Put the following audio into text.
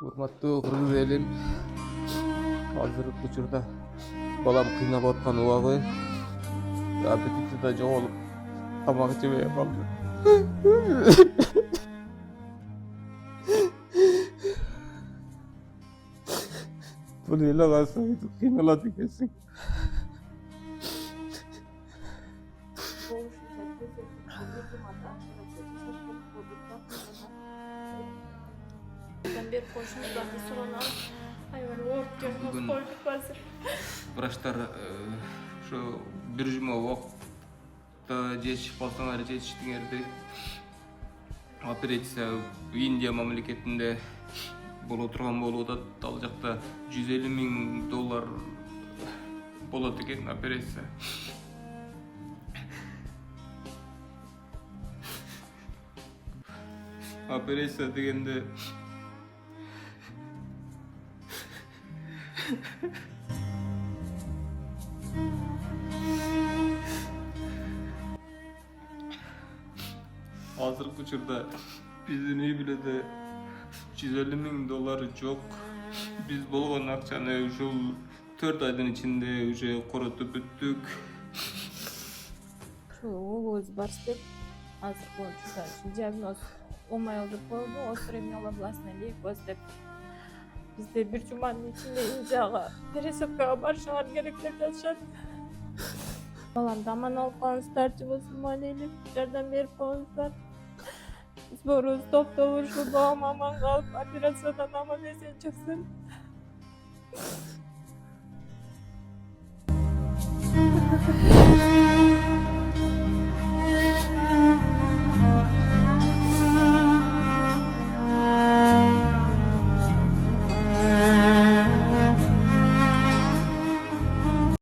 Урматтуу кыргыз элим, азыркы учурда балам кыйналып аткан убагы, аппетити да жоголуп, тамак жебей калды. Bunu ele kalsaydı kıynaladı kesin. Ben bir koşumuzdan bir sonra hayvanı ortuyoruz, Bugün- koyduk hazır. Врачтар şu bir cuma vaqtda жетишип калсаңар жетиштиңерди. Операция Индия мамлекетинде боло турган болуп атат. Ал жакта $150,000 болот экен операция. Операция дегенде азыркы учурда биздин үй бүлөдө $150,000 жок. Биз болгон акчаны ушул 4 айдын ичинде уже коротуп бүттүк. Şu oğuz barış деп hazır koymuşlar. Şu diagnoz olmay oldu koydu. Острый миелобластный лейкоз деп. Bizde bir cumanın içinde ince ağa пересадкага барышыңар керек деп жатышат. Баламды аман алып калыңыздар, болсун малейли жардам берип коюңуздар. Биз борубуз топтоп ушул балам аман калып операциядан аман эсен чыксын.